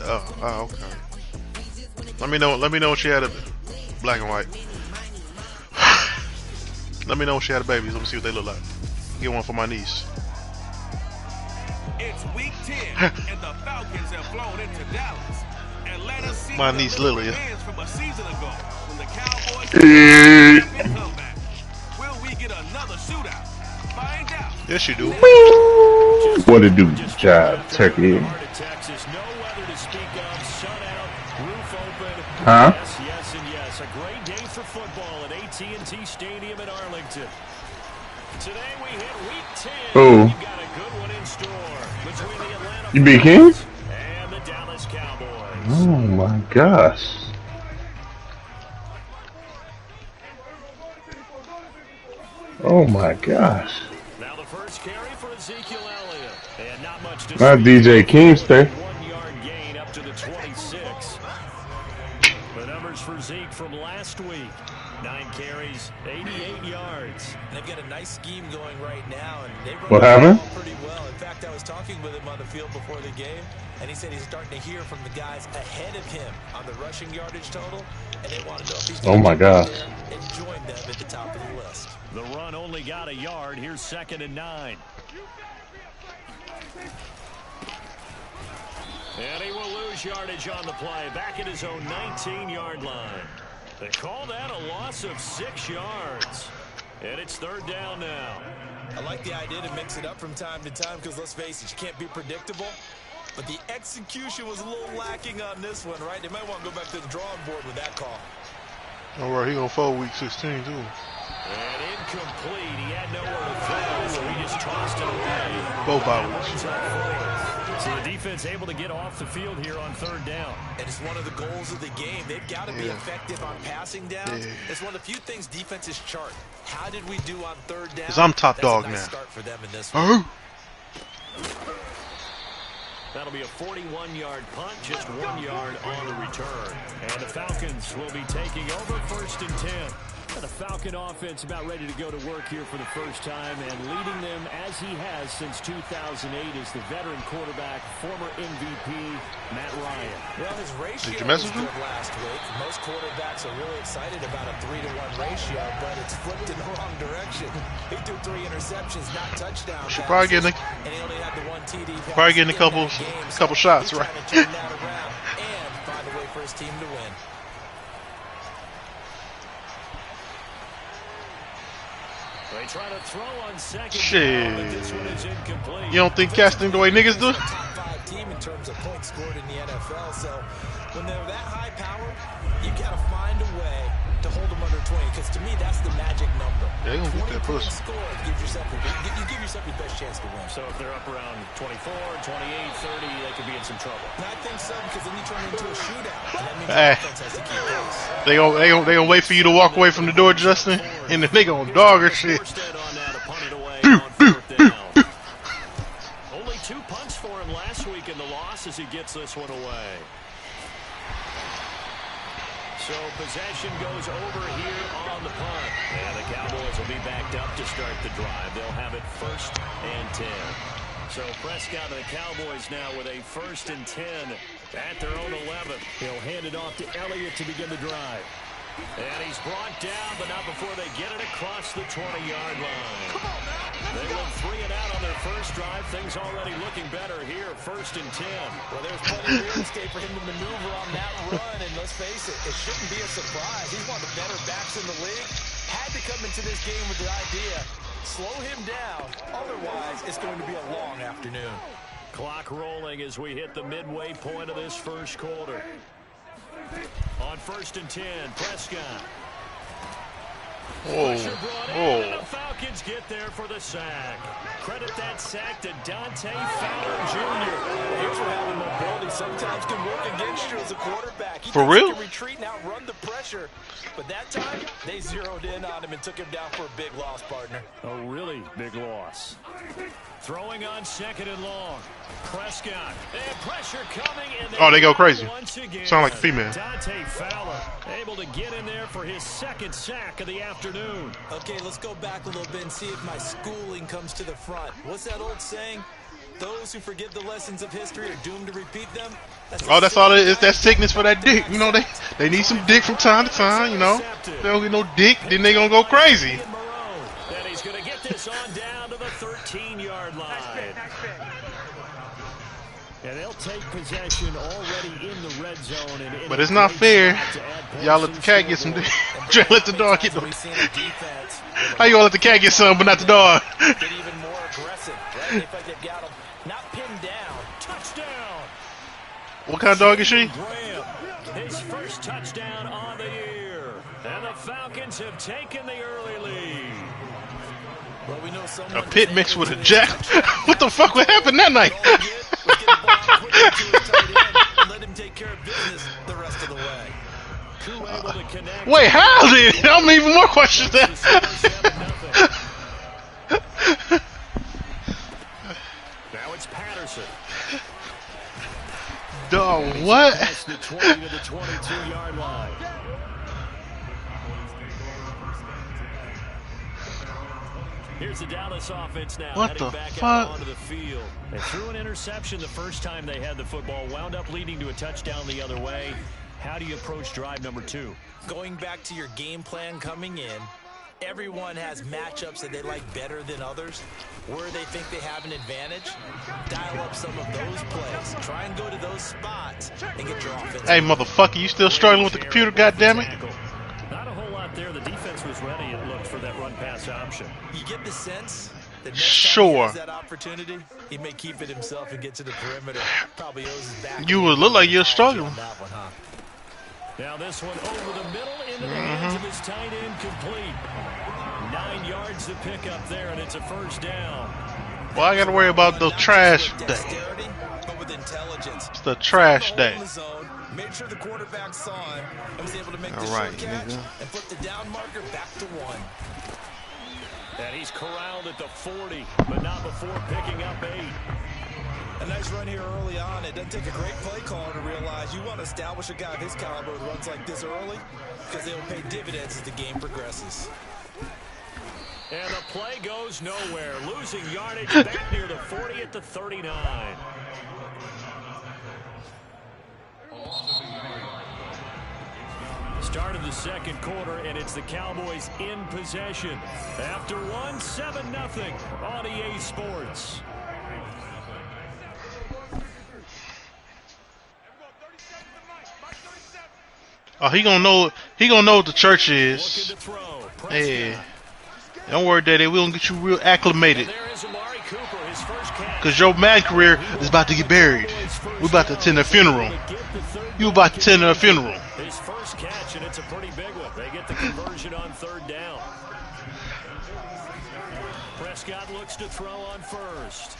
Oh, okay. Let me know. Let me know when she had a black and white. Let me know when she had a baby. Let me see what they look like. Get one for my niece. It's week 10, and the Falcons have flown into Dallas. Atlanta sees My niece Lily. From a season ago when the Cowboys comeback. Will we get another shootout? Find out. Yes, you do. What it do, job turkey? Huh? Yes, and yes. A great day for football at AT&T Stadium in Arlington. Today we hit week 10. Oh. We've got a good one in store between the Atlanta You be Kings? and the Dallas Cowboys. Oh my gosh. Oh my gosh. Now the first carry for Ezekiel Elliott. And not much to Not DJ Kingster. 1 yard gain up to the 26. The numbers for Zeke from last week. 9 carries, 88 yards. They've got a nice scheme going right now, and they run What the happened? ball pretty well. In fact, I was talking with him on the field before the game, and he said he's starting to hear from the guys ahead of him on the rushing yardage total, and they want to know if he's Oh my gosh. there and join them at the top of the list. The run only got a yard. Here's 2nd and 9. And he will lose yardage on the play. Back at his own 19-yard line. They call that a loss of 6 yards. And it's 3rd down now. I like the idea to mix it up from time to time because, let's face it, you can't be predictable. But the execution was a little lacking on this one, right? They might want to go back to the drawing board with that call. Don't worry, he gonna fold week 16 too. And incomplete. He had nowhere to throw, so he just tossed it away. Both hours. So the defense able to get off the field here on 3rd down. And it's one of the goals of the game. They've got to be effective on passing downs. It's one of the few things defenses chart. How did we do on 3rd down? Because I'm top dog That's a nice now. start for them in this one. That'll be a 41-yard punt, just 1 yard on the return. And the Falcons will be taking over 1st and 10. The Falcon offense about ready to go to work here for the first time, and leading them as he has since 2008 is the veteran quarterback, former MVP, Matt Ryan. Well, his ratio Did you message was him? good last week. Most quarterbacks are really excited about a 3-to-1 ratio, but it's flipped in the wrong direction. He threw 3 interceptions, not touchdowns. Should probably get in and he only had the 1 TD pass. probably getting a couple shots, right? Trying to turn that around and find a way for his team to win. They try to throw on 2nd Shit. down, but this one is incomplete. You don't think casting the way niggas do? Top 5 team in terms of points scored in the NFL. So when they're that high powered, you got to find a way to hold them under 20. Because to me, that's the magic number. Yeah, they gonna get that push. Score gives yourself you give yourself your best chance to win. So if they're up around 24, 28, 30, they could be in some trouble. And I think so, because then you turn it into a shootout. And that means Hey. the defense has to keep pace. They gonna wait for you to walk away from the door, Justin, and then they gonna dog or shit. Only 2 punts for him last week in the loss as he gets this one away. So possession goes over here on the punt. And the Cowboys will be backed up to start the drive. They'll have it 1st and 10. So Prescott and the Cowboys now with a 1st and 10 at their own 11. He'll hand it off to Elliott to begin the drive. And he's brought down, but not before they get it across the 20-yard line. They went 3 and out on their first drive. Things already looking better here, 1st and 10. Well, there's plenty of real estate for him to maneuver on that run, and let's face it, it shouldn't be a surprise. He's one of the better backs in the league. Had to come into this game with the idea, slow him down, otherwise it's going to be a long afternoon. Clock rolling as we hit the midway point of this first quarter. On 1st and 10, Prescott. Pressure brought in, and the Falcons get there for the sack. Credit that sack to Dante Fowler Jr. Here's where having mobility sometimes can work against you as a quarterback. For real? He can retreat and outrun the pressure. But that time, they zeroed in on him and took him down for a big loss, partner. A really big loss. Throwing on 2nd and long. Prescott. And pressure coming. And They go crazy. Once again, Sound like a female. Dante Fowler able to get in there for his 2nd sack of the afternoon. Okay, let's go back a little bit and see if my schooling comes to the front. What's that old saying? those who forget the lessons of history are doomed to repeat them. Oh, that's all it is. That sickness for that dick. You know, they need some dick from time to time. You know, they don't get no dick, then they gonna go crazy. And he's going to get this on down to the 13-yard line. And they'll take possession already in the red zone. And But it's not fair. Y'all let the cat get some dick. Try to let the dog get no. How you gonna let the cat get some, but not the dog? Get even more aggressive. Right? If I get got him, not pinned down. Touchdown. What kind of dog is she? Graham, his first touchdown on the year. And the Falcons have taken the early lead. Well, we know A pit mixed with a jack. What the fuck would happen that night? Let him take care of business the rest of the way. Wait, how did? I'm even more questions there. Now it's Patterson. Dog, what? Past the 20 to the 22-yard line. Here's the Dallas offense now. What heading the back fuck? out onto the field. They threw an interception the first time they had the football, wound up leading to a touchdown the other way. How do you approach drive number 2? Going back to your game plan coming in, everyone has matchups that they like better than others. Where they think they have an advantage, dial up some of those plays. Try and go to those spots and get your offense. Hey, motherfucker, you still struggling with the computer? Goddammit! Not a whole lot there. The defense was ready, it looked, for that run-pass option. You get the sense that next Sure. time he has that opportunity, he may keep it himself and get to the perimeter. Probably owes his back. You would look like you're struggling. On that one, huh? Now this one over the middle into the hands of his tight end, complete. 9 yards to pick up there, and it's a first down. Well, I gotta worry about the trash day. Dexterity, but with intelligence. It's the trash day. Made sure the quarterback saw him and was able to make the All right, short catch nigga. and flip the down marker back to 1. And he's corralled at the 40, but not before picking up 8. A nice run here early on. It doesn't take a great play caller to realize you want to establish a guy of his caliber who runs like this early because they will pay dividends as the game progresses. And the play goes nowhere, losing yardage back near the 40 at the 39. Start of the second quarter, and it's the Cowboys in possession. After one, 7-0 on EA Sports. Oh, he gonna know what the church is. Looking to throw. Hey, don't worry, Daddy. We gonna get you real acclimated. There is Amari Cooper, his first catch. Cause your Madden career is about to get buried. We about to attend a funeral. You about to attend a funeral. His first catch, and it's a pretty big one. They get the conversion on third down. Prescott looks to throw on first.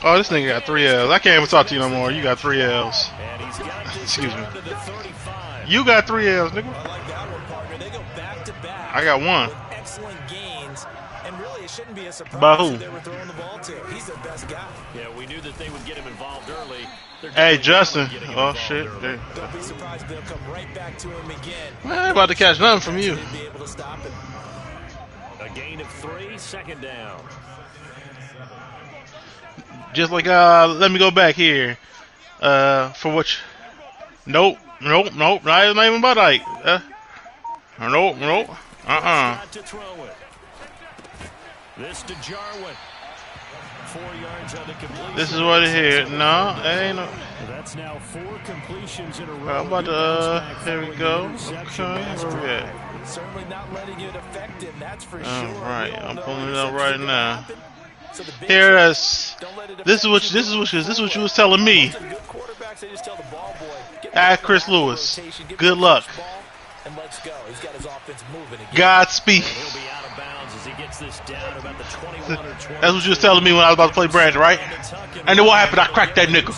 Oh, this nigga got 3 L's. I can't even talk to you no more. You got 3 L's. And he's got this Excuse me. down to the 35. You got 3 L's, nigga. I like that one, partner. They go back to back. I got 1. With excellent gains, and really it shouldn't be a surprise By who? who they were throwing the ball to. He's their best guy. Yeah, we knew that they would get him involved early. They're Hey, definitely Justin. getting him Oh, involved shit. early. Don't be surprised if they'll come right back to him again. Man, I ain't about to catch nothing from you. They'd be able to stop him. A gain of 3, second down. Just like, let me go back here. For which? Nope. Not even about Ike. Nope. Got to throw it. This to Jarwin. 4 yards on the completion. This is what it here. No, ain't no. That's now 4 completions in a row. How about here we go. Okay, where we at? Certainly not letting it affect him, that's for sure. All right, We all I'm know pulling it there's up some right things that now. happen. So the big Here, don't let it this is affect what you was telling me. Some good quarterbacks, they just tell the ball boy, get Ask back Chris to the Lewis. rotation, get Good back to luck. the ball, and let's go. He's got his offense moving again. Godspeed. He'll be out of bounds as he gets this down about the 21 or 20. That's what you was telling me when I was about to play Brandon, right? And then what happened? I cracked that nigga.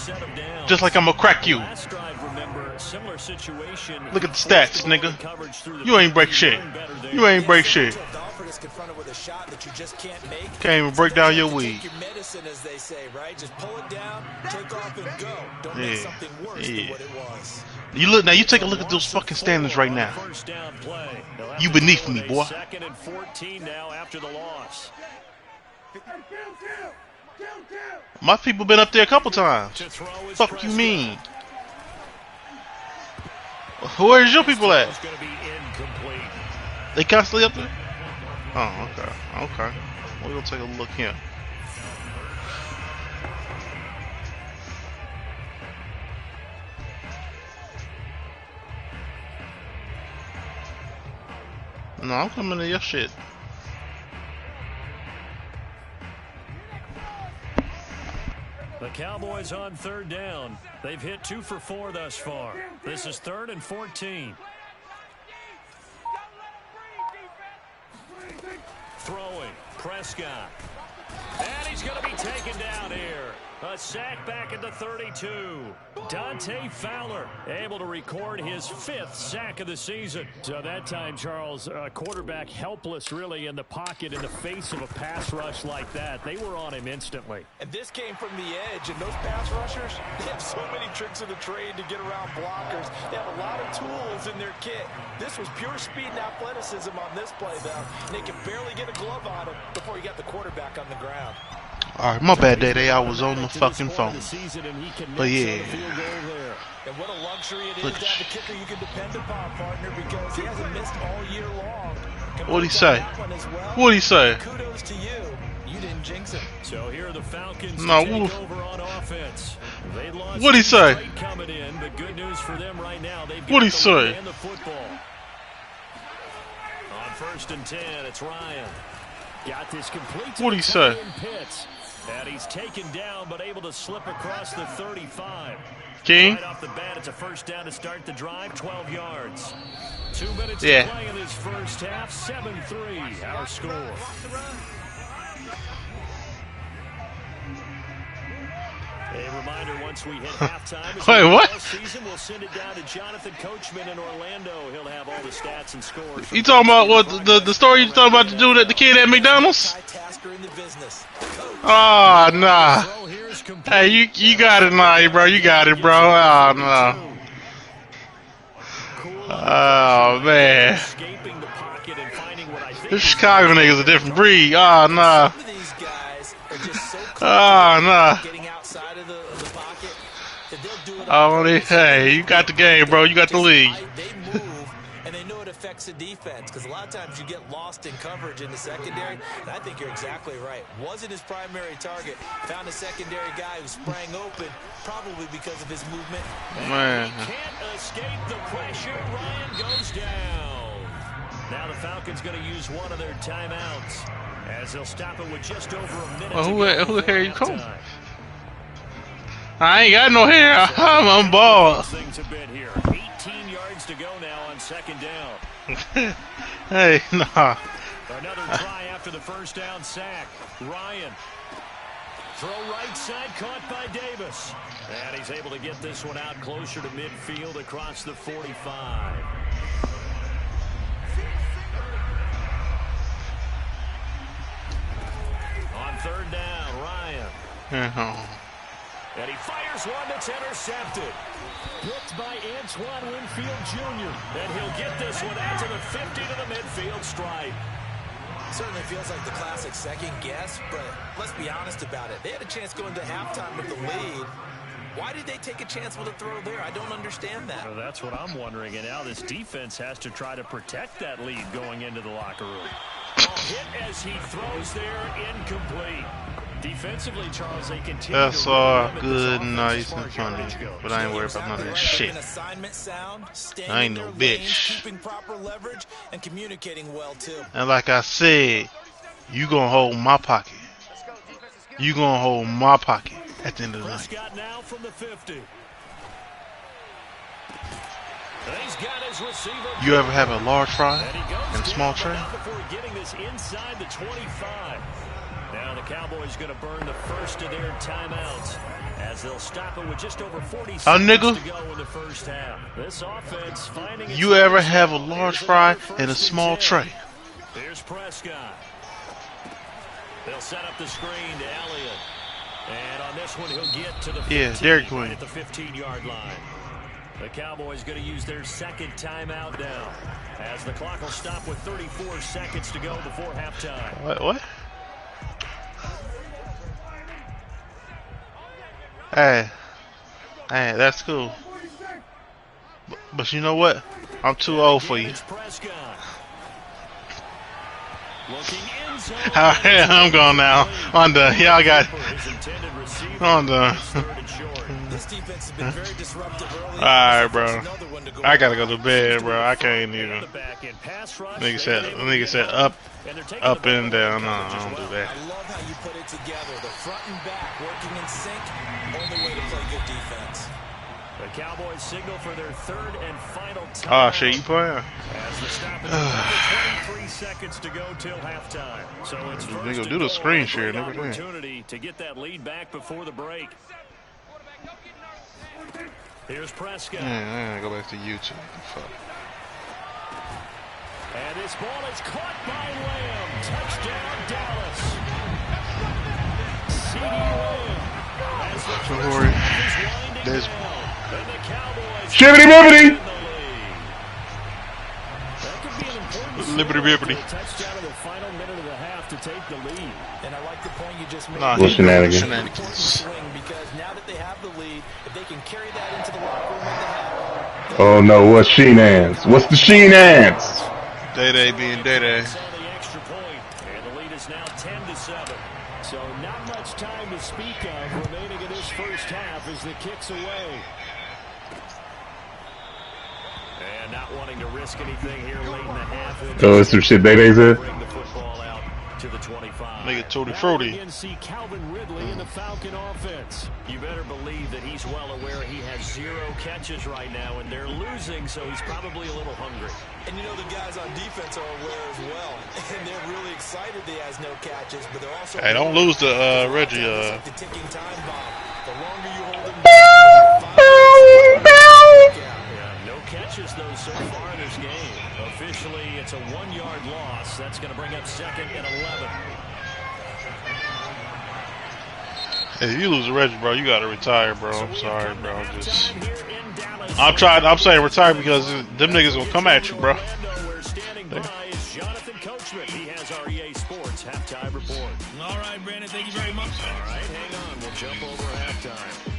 Just like I'm gonna crack you. Last drive, remember, similar situation. Look at the stats, nigga. You ain't break shit. You ain't break shit. Confronted with a shot that you just can't make. Can't even break down your weed. Take your medicine, as they say, right? Just pull it down, take off, and go. Don't make Yeah. something worse than what it was. You look now. You take a look at those fucking standings right now. First down play. They'll have You to beneath go me, with a boy. 2nd and 14 now after the loss. My people been up there a couple times. To throw is Fuck you Prescott. mean? Where's your people at? It's going to be incomplete. They constantly up there? Oh, okay. Okay. We're gonna take a look here. No, I'm coming to your shit. The Cowboys on third down. They've hit 2 for 4 thus far. This is 3rd and 14. Throwing, Prescott. And he's going to be taken down here. A sack back at the 32. Dante Fowler able to record his 5th sack of the season. So that time, Charles, quarterback helpless really in the pocket in the face of a pass rush like that. They were on him instantly. And this came from the edge, and those pass rushers, they have so many tricks of the trade to get around blockers. They have a lot of tools in their kit. This was pure speed and athleticism on this play, though. And they could barely get a glove on him before he got the quarterback on the ground. Alright, my bad, Day. I was on the fucking phone. But yeah. And what a luxury it is to have a kicker you can depend upon, partner, because he hasn't missed all year long. What'd he say? What'd he say? Kudos to you. You didn't jinx him. So here are the Falcons No, to take over on offense. They lost What'd he say? straight coming in, but good news for them right now. They've got What'd he the say? lead and the football. On 1st and 10, it's Ryan. Got this complete to What'd he the say? tight end Pitts. And he's taken down, but able to slip across the 35. King? Right off the bat, it's a first down to start the drive, 12 yards. 2 minutes Yeah. to play in this first half, 7-3, our score. A reminder, once we hit halftime, Wait, what? season, we'll send it down to Jonathan Coachman in Orlando. He'll have all the stats and scores. You talking about what the story you talking about the dude at the kid at McDonald's? Tasker in the business. Oh nah. Throw here is complete. Hey, you got it now, bro. You got it, bro. Oh no. Oh man. Escaping the pocket and finding what I think This is Chicago nigga's a different breed. Oh nah. Some of these guys are just so Oh nah. getting outside of the pocket that they'll do it. Oh, hey, you got the game, bro. You got the league. They move, and they know it affects the defense because a lot of times you get lost in coverage in the secondary. And I think you're exactly right. Wasn't his primary target. Found a secondary guy who sprang open, probably because of his movement. Man. can't escape the pressure. Ryan goes down. Now the Falcons going to use one of their timeouts as they'll stop it with just over a minute. Well, who the hell you calling? I ain't got no hair. I'm bald. Things a bit here. 18 yards to go now on 2nd down. Hey, nah. Another try after the first down sack. Ryan. Throw right side caught by Davis. And he's able to get this one out closer to midfield across the 45. On 3rd down, Ryan. And he fires one that's intercepted. Picked by Antoine Winfield Jr. And he'll get this one out to the 50 to the midfield stripe. Certainly feels like the classic second guess, but let's be honest about it. They had a chance going to halftime with the lead. Why did they take a chance with a throw there? I don't understand that. Well, that's what I'm wondering. And now this defense has to try to protect that lead going into the locker room. Hit as he throws there, incomplete. Defensively, Charles, they continue That's to all limit good, this offense nice, as far and as funny. yardage goes. But I ain't worried about none of that shit. Assignment sound, staying I ain't in no their lanes, bitch. keeping proper leverage, and communicating well, too. And like I said, you gonna hold my pocket. You gonna hold my pocket at the end of the night. Prescott now from the 50. He's got his receiver. You ever have a large fry And he goes and a small down, tray? but not before getting this inside the 25. Now the Cowboys going to burn the first of their timeouts as they'll stop it with just over 40 seconds nigga. to go in the first half. This offense finding You ever have a large fry and a small tray? Here's Prescott. They'll set up the screen to Elliott. And on this one, he'll get to the 15, Yeah, Derek right Queen. at the 15-yard line. The Cowboys going to use their second timeout now as the clock will stop with 34 seconds to go before halftime. What? Hey, hey, that's cool. But you know what? I'm too old for you. Alright, I'm gone now. On the y'all got on the. Alright, bro. I gotta go to bed, bro. I can't even. Nigga said up and down. No, I don't do that. I love how you put it together. The front and back working in sync. Only way to play good defense. The Cowboys signal for their third and final time. Oh shit, you playing? As the stop is 23 seconds to go till halftime. So it's Nigga, do the screen share, nigga. Opportunity to get that lead back before the break. Here's Prescott. Yeah, I gotta go back to YouTube. Fuck. And this ball is caught by Lamb. Touchdown, Dallas. CD Lamb. Don't worry. There's Shibbity bibbity! Liberty bibbity. Touchdown in the final minute of the half to take the lead. And I like the point you just made. Nah, What shenanigans? Because now that they have the lead, if they can carry that into the locker room when they have. Oh no, what's Sheenans? What's the Sheenans? Day being day. The extra point, and the lead is now 10-7. So not much time to speak of remaining in this first half as the kick's away. And not wanting to risk anything here late in the half. Oh, it's some shit Day said? Bring the football out to the 25. Nigga, Tutti Frutti. Again, see Calvin Ridley in the Falcon offense. You better believe that he's well aware he has 0 catches right now, and they're losing, so he's probably a little hungry. And you know the guys on defense are aware as well. And they're really excited he has no catches, but they're also... Hey, don't lose the Reggie. Like the ticking time bomb. The longer you hold him down, no catches, though, so far in this game. Officially, it's a 1-yard loss. That's going to bring up 2nd and 11. Hey, if you lose the Reggie, bro, you gotta retire, bro. I'm sorry, bro. I'm saying retire because them niggas gonna come at you, bro. We're standing by is Jonathan Coachman. He has our EA Sports halftime report. All right, Brandon, thank you very much. All right, hang on. We'll jump over halftime.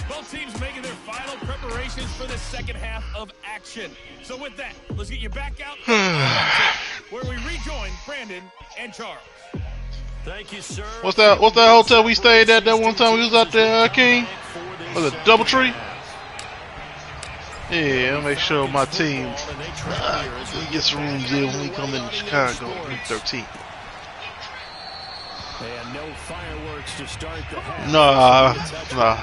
Both teams making their final preparations for the second half of action. So with that, let's get you back out where we rejoin Brandon and Charles. Thank you, sir. What's that hotel we stayed at that one time we was out there, King? Was it Doubletree? Yeah, I'll make sure my team we get some rooms in when we come into Chicago, week 13. And no fireworks to start the half. Nah.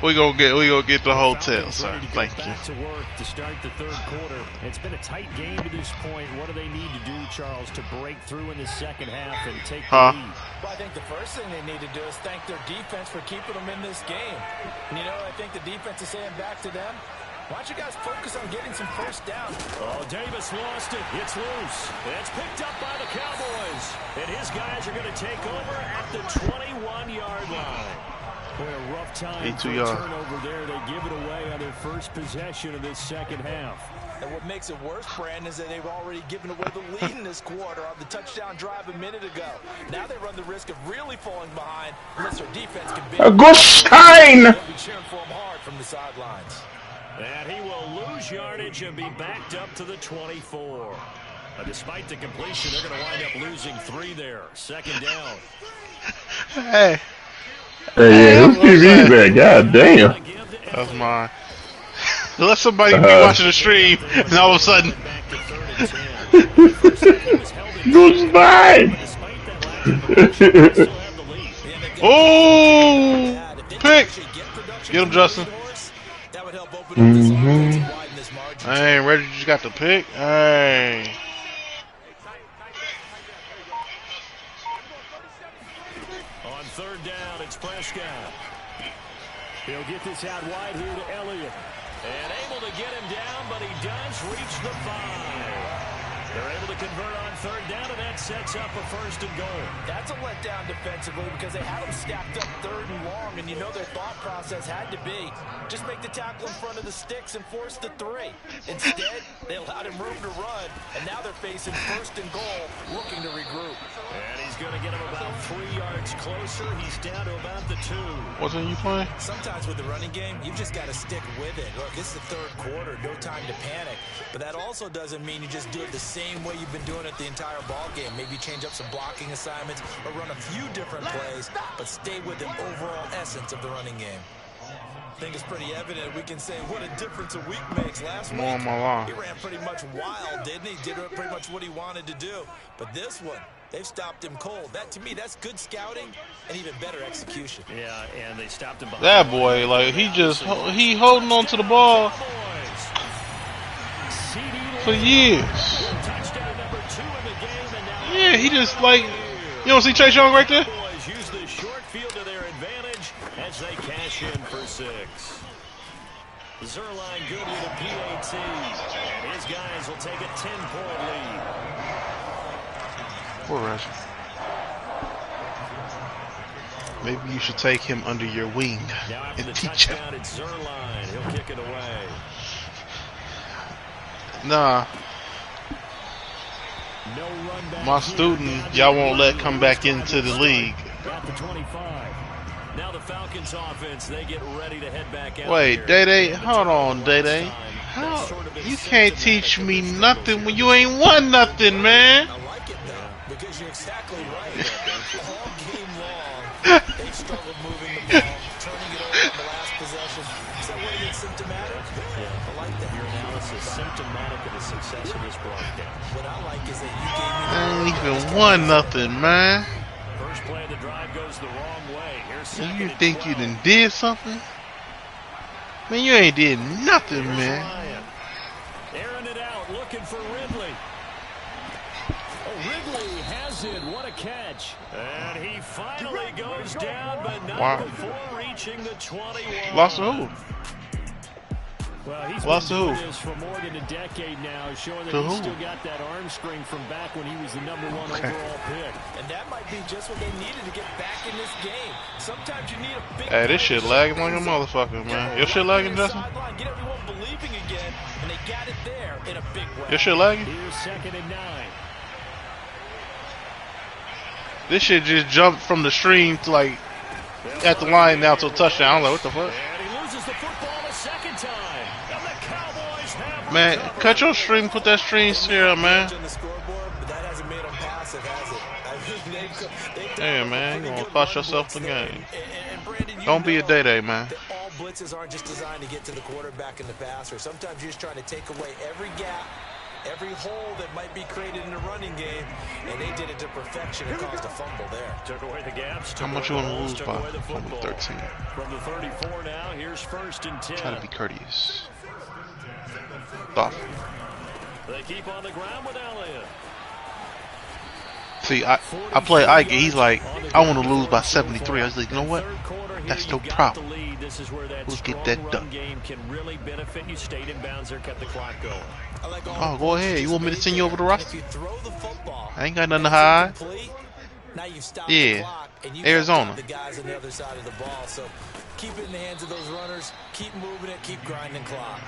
We gonna get the hotel, sir. Thank you. Back to work to start the third quarter. It's been a tight game to this point. What do they need to do, Charles, to break through in the second half and take the lead? Well, I think the first thing they need to do is thank their defense for keeping them in this game. And you know, I think the defense is saying back to them, why don't you guys focus on getting some first down? Oh, Davis lost it. It's loose. It's picked up by the Cowboys. And his guys are going to take over at the 21-yard line. Boy, a rough time for a turnover there. They give it away on their first possession of this second half. And what makes it worse, Brandon, is that they've already given away the lead in this quarter on the touchdown drive a minute ago. Now they run the risk of really falling behind unless their defense can beat them. They'll be cheering for them hard from the sidelines. And he will lose yardage and be backed up to the 24. Despite the completion, they're going to wind up losing 3 there. Second down. Hey. Hey, yeah, whose TV is that? God damn. That's mine. Let somebody be watching the stream, and all of a sudden, goodbye. Oh, pick! Get him, Justin. Hey, Reggie just got the pick. Hey. On third down, it's Prescott. He'll get this out wide here to Elliott. And able to get him down, but he does reach the 5. They're able to convert on third down, and that sets up a 1st and goal. That's a letdown defensively because they had them stacked up 3rd and long, and you know their thought process had to be just make the tackle in front of the sticks and force the 3. Instead, they allowed him room to run, and now they're facing 1st and goal, looking to regroup. And he's going to get him about 3 yards closer. He's down to about the 2. Wasn't you playing? Sometimes with the running game, you've just got to stick with it. Look, it's the 3rd quarter, no time to panic. But that also doesn't mean you just do it the same way you've been doing it the entire ball game. Maybe change up some blocking assignments or run a few different plays, but stay with the overall essence of the running game. I think it's pretty evident. We can say what a difference a week makes. Last week, he ran pretty much wild, didn't he? Did pretty much what he wanted to do. But this one, they've stopped him cold. That, to me, that's good scouting and even better execution. Yeah, and they stopped him behind. That boy, like, he holding on to the ball for years. Yeah, he just, like, you don't see Chase Young right there? Use the short field to their advantage as they cash in for 6. Zerline good with a PAT, and his guys will take a 10-point lead. Poor Reggie. Maybe you should take him under your wing and teach him. It's Zerline. He'll kick it away. Nah. No run back. My student, y'all won't let come back into the league. At the 25. Now the Falcons offense, they get ready to head back out. Wait, Day-Day, hold on, Day-Day. How you can't teach me nothing when you ain't won nothing, man? I like it, though, because you're exactly right. All game long, they struggled moving the ball, turning it over in the last possession. Is that what it's symptomatic? Yeah, I like that. Your analysis symptomatic of the success of this broadcast. What I like is that you gave me I ain't even won nothing, man. First play of the drive goes the wrong way. Here's You think you done did something? Man, you ain't did nothing, man. Airing it out, looking for Ridley. Oh, Ridley has it. What a catch. And he finally goes down, but not before reaching the 21. Lost to who? Well, he's Lost been to doing who? this for more than a decade now, showing that To he's who? still got that arm string from back when he was the #1 overall pick. And that might be just what they needed to get back in this game. Sometimes you need a big Hey, this shit lagging like a motherfucker, man. Your shit lagging, Justin? Get everyone believing again, and they got it there in a big way. Your shit lagging? Here's 2nd and 9. This shit just jumped from the stream to like at the line now to a touchdown. I'm like, what the fuck? And he loses the football a 2nd time. And the Cowboys have Man, recovered. cut your stream, put that stream here, man. On the scoreboard, but that hasn't made them passive, has it? I mean, they've done Hey, a man, you pretty gonna good cost run yourself the blitz there. game. And Brandon, you Don't be a know Day-Day, man. that all blitzes aren't just designed to get to the quarterback and the passer. Sometimes you're just trying to take away every gap, every hole that might be created in the running game, and they did it to perfection and caused a fumble there. Took away the gaps. How much you want to lose by? From Fumble 13. From the 34 now, here's 1st and 10. Try to be courteous. Thoughtful. They keep on the ground with Elliott. See, I play Ike. He's like, I want to lose by 73. I was like, you know what? That's no problem. Let's get that done. Game can really benefit you. Stayed in bounds there, kept the clock going. Oh, go ahead. You want me to send you over the roster? If you throw the football, I ain't got nothing to hide. complete, now you've stopped Yeah. the clock, and you Arizona. the guys on the other side of the ball. So keep it in the hands of those runners. Keep moving it. Keep grinding clock.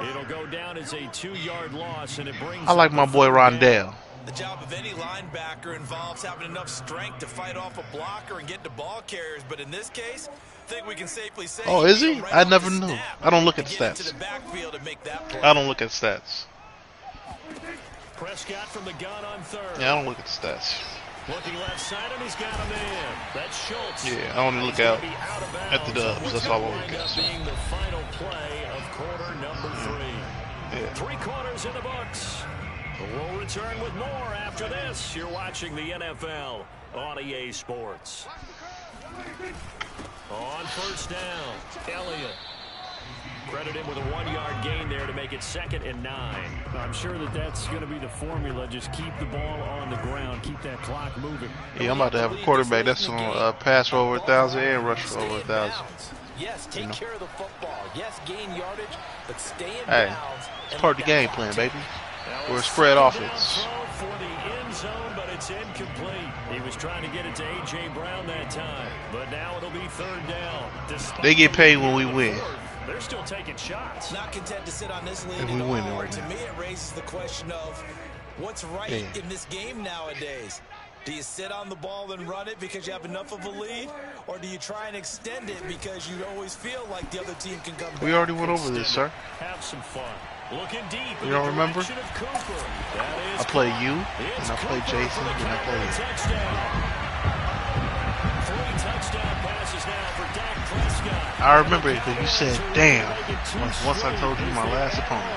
It'll go down as a 2-yard loss, and it brings. I like my boy Rondell. The job of any linebacker involves having enough strength to fight off a blocker and get to ball carriers. But in this case, I think we can safely say. Oh, is he? right I off never the knew. snap I don't look at to the get into stats. the backfield and make that play. I don't look at stats. Prescott from the gun on 3rd. Yeah, I don't look at the stats. Looking left side, and he's got him in. That's Schultz. Yeah, I only look out at the dubs. That's all I look Wind up at. being the final play of quarter number 3. Yeah. 3 quarters in the books. We'll return with more after this. You're watching the NFL on EA Sports. On 1st down, Elliott. Credit him with a 1-yard gain there to make it 2nd and 9. I'm sure that's going to be the formula. Just keep the ball on the ground. Keep that clock moving. Yeah, I'm about to have a quarterback that's on pass for over 1,000 and rush for over 1,000. Yes, take care of the football. Yes, gain yardage, but stay in Hey, bounds. it's part of the game plan, baby. Or a spread offense. For the end zone, but it's incomplete. He was trying to get it to A.J. Brown that time, but now it'll be third down. They get paid when we win. They're still taking shots. Not content to sit on this lead. And we win right to now. me, it raises the question of what's right in this game nowadays. Do you sit on the ball and run it because you have enough of a lead? Or do you try and extend it because you always feel like the other team can come back? We already went over this, sir. Have some fun. Looking deep. You don't remember? I play you, and I play Jason, and I play Touchdown passes now for Dak Prescott. I remember it because you said, damn, once I told you my last opponent.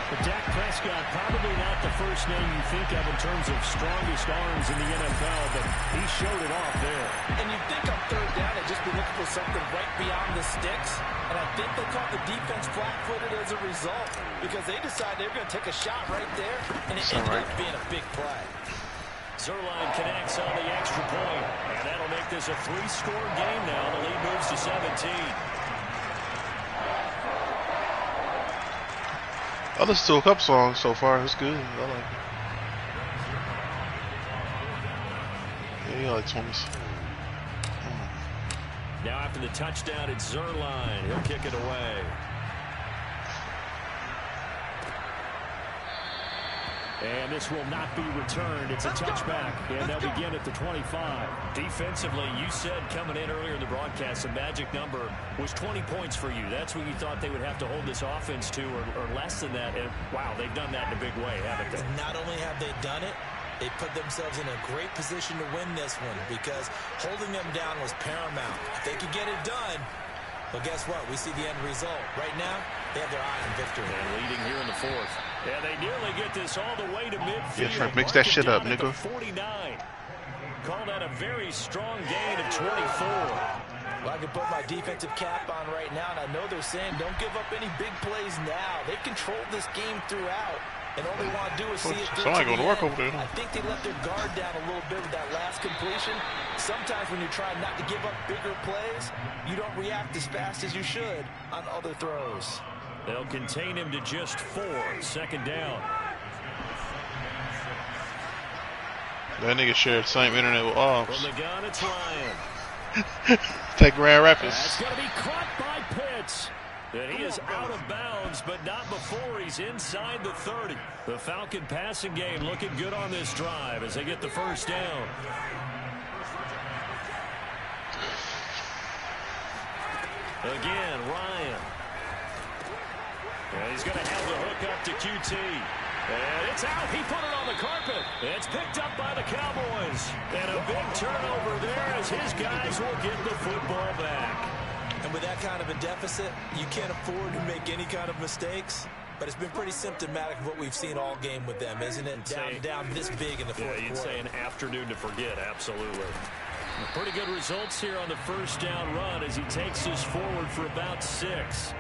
But Dak Prescott, probably not the first name you think of in terms of strongest arms in the NFL, but he showed it off there. And you'd think on third down they'd just be looking for something right beyond the sticks. And I think they caught the defense flat-footed as a result because they decided they were going to take a shot right there, and it ended up being a big play. Zerline connects on the extra point, and that'll make this a 3-score game now. The lead moves to 17. I listened to a couple songs so far. It's good. I like it. Yeah, you like 20s. Now after the touchdown, it's Zerline. He'll kick it away. And this will not be returned. It's a touchback, and they'll begin at the 25. Defensively, you said coming in earlier in the broadcast, the magic number was 20 points for you. That's what you thought they would have to hold this offense to, or less than that. And wow, they've done that in a big way, haven't they? Not only have they done it, they put themselves in a great position to win this one because holding them down was paramount. If they could get it done, well, guess what? We see the end result. Right now, they have their eye on victory. And leading here in the fourth. And they nearly get this all the way to midfield. Yeah, Frank, mix that shit up, nigga. 49. Call that a very strong gain of 24. Well, I can put my defensive cap on right now, and I know they're saying don't give up any big plays now. They controlled this game throughout, and all they want to do is see it through. Somebody going to work over there. I think they let their guard down a little bit with that last completion. Sometimes when you're trying not to give up bigger plays, you don't react as fast as you should on other throws. They'll contain him to just 4. Second down. That nigga shared the same internet with Ops. From the gun, it's Ryan. Take Grand Rapids. That's going to be caught by Pitts. And he is out of bounds, but not before he's inside the 30. The Falcon passing game looking good on this drive as they get the first down. Again, Ryan. And he's going to have the hook up to QT. And it's out. He put it on the carpet. It's picked up by the Cowboys. And a big turnover there as his guys will get the football back. And with that kind of a deficit, you can't afford to make any kind of mistakes. But it's been pretty symptomatic of what we've seen all game with them, isn't it? Down this big in the fourth quarter. You'd say an afternoon to forget, absolutely. Pretty good results here on the first down run as he takes us forward for about 6.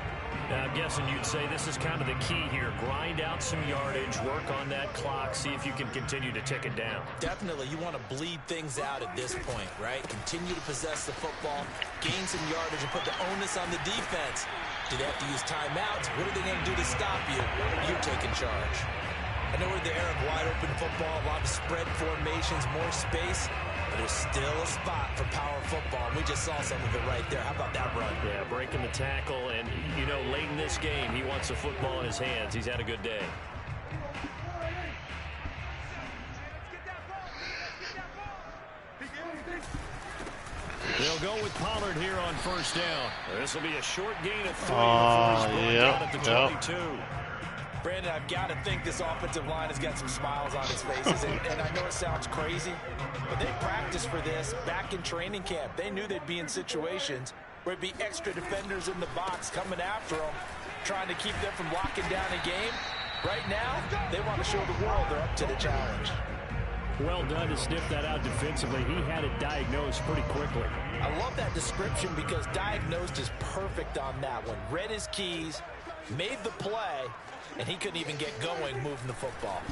Now, I'm guessing you'd say this is kind of the key here. Grind out some yardage, work on that clock, see if you can continue to tick it down. Definitely. You want to bleed things out at this point, right? Continue to possess the football, gain some yardage, and put the onus on the defense. Do they have to use timeouts? What are they going to do to stop you? You're taking charge. I know we're in the era of wide-open football, a lot of spread formations, more space. But there's still a spot for power football. We just saw some of it right there. How about that run? Yeah, breaking the tackle. And, you know, late in this game, he wants the football in his hands. He's had a good day. They'll go with Pollard here on first down. This will be a short gain of 3 before he's brought down at the 22. Brandon, I've got to think this offensive line has got some smiles on its faces, and I know it sounds crazy, but they practiced for this back in training camp. They knew they'd be in situations where it'd be extra defenders in the box coming after them, trying to keep them from locking down a game. Right now, they want to show the world they're up to the challenge. Well done to sniff that out defensively. He had it diagnosed pretty quickly. I love that description because diagnosed is perfect on that one. Read his keys, made the play, and he couldn't even get going moving the football.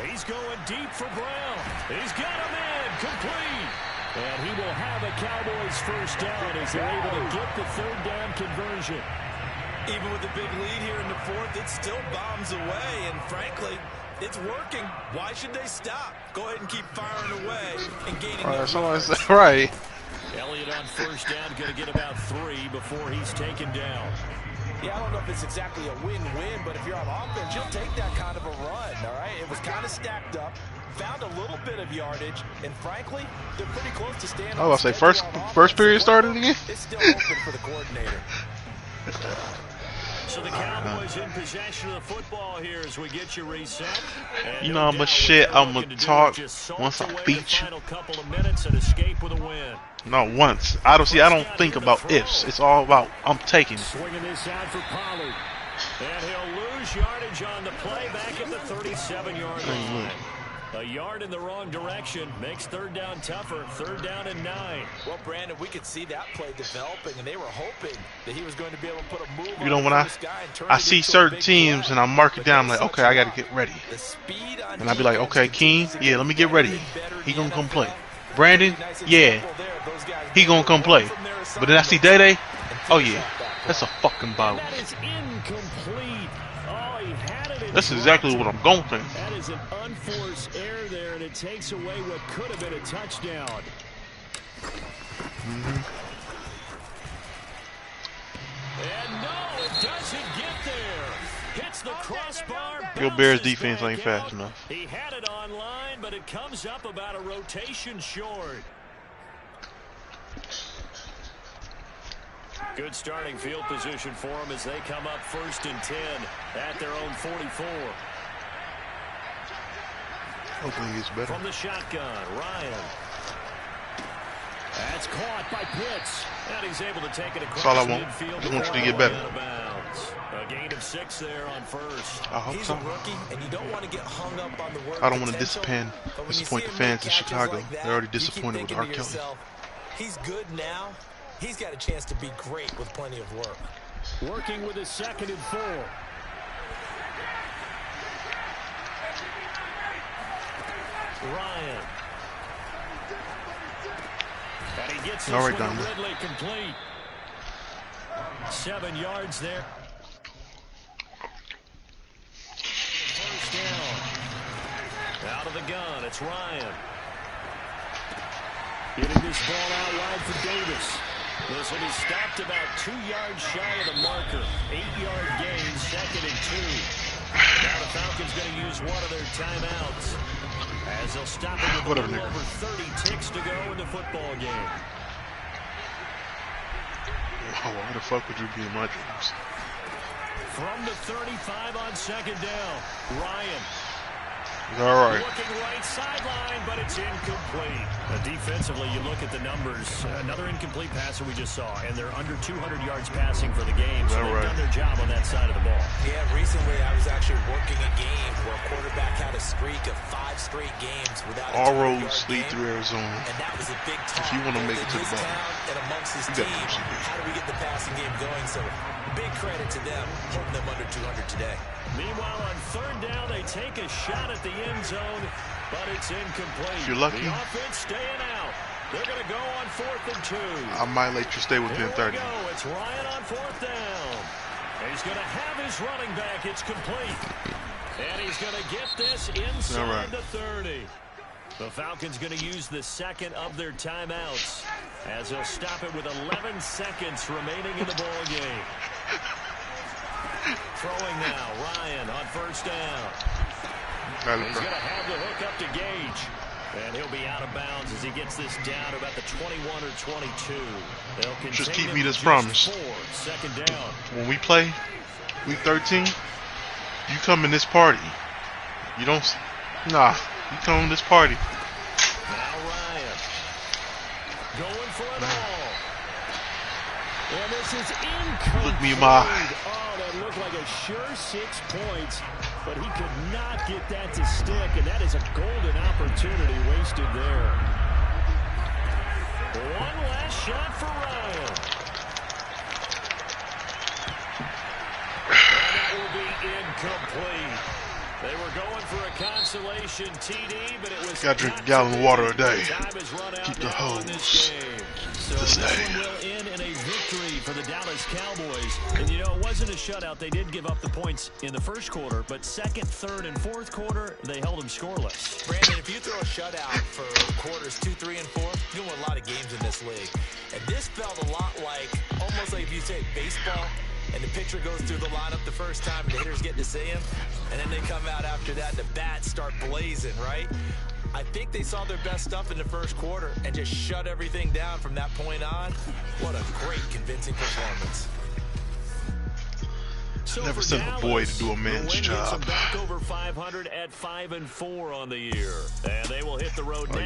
He's going deep for Brown. He's got him in, complete. And he will have a Cowboys first down as they're able to get the third down conversion. Even with the big lead here in the fourth, it still bombs away, and frankly, it's working. Why should they stop? Go ahead and keep firing away and gaining. All right, someone said right. Elliott on first down, going to get about 3 before he's taken down. Yeah, I don't know if it's exactly a win-win, but if you're on offense, you'll take that kind of a run, all right? It was kind of stacked up, found a little bit of yardage, and frankly, they're pretty close to staying. I was about to say first period started again. It's still open for the coordinator. So the Cowboys in possession of the football here as we get you reset. You know how much shit I'm gonna talk once I beat you. Couple of minutes and escape with a win. Not once. I don't think about ifs. It's all about I'm taking. Swinging this out for Pollard. And he'll lose yardage on the play back at the 37-yard line. A yard in the wrong direction makes third down tougher. Third down and 9. Well, Brandon, we could see that play developing, and they were hoping that he was going to be able to put a move on. You know, when I see certain teams and I mark it down, I'm like, okay, I got to get ready. And I'll be like, okay, King, yeah, let me get ready. He going to come play. Brandon, yeah, he going to come play. But then I see Day-Day, oh yeah, that's a fucking bounce. That is incomplete. Oh, he had it. That's exactly what I'm going to think. That is an unforced error there, and it takes away what could have been a touchdown. And no, it doesn't get there. Hits the crossbar. Your Bears defense ain't fast enough. He had it online, but it comes up about a rotation short. Good starting field position for them as they come up 1st and 10 at their own 44. Hopefully he gets better. From the shotgun, Ryan. That's caught by Pitts. And he's able to take it across That's all I want. midfield. Just want you to get better. A gain of 6 there on first. I hope He's so. a rookie, and you don't want to get hung up on the word I don't want to potential, disappoint the fans in Chicago. They're already disappointed with R. Kelly. He's good now. He's got a chance to be great with plenty of work. Working with his 2nd and 4. Ryan. And he gets this one to Ridley complete. 7 yards there. First down. Out of the gun, it's Ryan. Getting this ball out wide for Davis. This will be stopped about 2 yards shy of the marker. 8-yard gain, 2nd and 2. Now the Falcons going to use one of their timeouts as they'll stop it with a little over 30 ticks to go in the football game. Wow, why the fuck would you be in my dreams? From the 35 on 2nd down, Ryan. All right. Looking right sideline, but it's incomplete. Defensively, you look at the numbers. Another incomplete passer we just saw, and they're under 200 yards passing for the game, so they've done their job on that side of the ball. Yeah, recently I was actually working a game where a quarterback had a streak of 5 straight games without a all roads lead through Arizona. And that was a big time. If you want to make it to the ball, and amongst his team, how do we get the passing game going? So big credit to them, holding them under 200 today. Meanwhile, on 3rd down, they take a shot at the end zone, but it's incomplete. If you're lucky, the offense staying out. They're going to go on 4th and 2. I might let you stay within 30. It's Ryan on 4th down. He's going to have his running back. It's complete. And he's going to get this inside the 30. The Falcons going to use the 2nd of their timeouts as they'll stop it with 11 seconds remaining in the ball game. Throwing now, Ryan on 1st down. He's going to have the hook up to Gage. And he'll be out of bounds as he gets this down to about the 21 or 22. They'll just keep me this promise. 2nd down. When we play week 13, you come in this party. You don't, nah, you come in this party. Now Ryan going for it all. And this is incomplete. Look me in my eye. Oh, that looked like a sure 6 points, but he could not get that to stick, and that is a golden opportunity wasted there. One last shot for Ryan. And that will be incomplete. They were going for a consolation TD, but it was gotta drink a gallon of water a day. Keep the hose so to stay. this one will end in a victory victory for the Dallas Cowboys. And, you know, it wasn't a shutout. They did give up the points in the first quarter, but second, third, and fourth quarter, they held them scoreless. Brandon, if you throw a shutout for quarters 2, 3, and 4, you win a lot of games in this league. And this felt a lot like, almost like if you say baseball, and the pitcher goes through the lineup the first time, and the hitters get to see him, and then they come out after that, and the bats start blazing, right? I think they saw their best stuff in the first quarter and just shut everything down from that point on. What a great, convincing performance. So Never for sent a boy to do a Dallas, man's the win gets them job. back over 500 at 5-4 on the year. And they will hit the road next.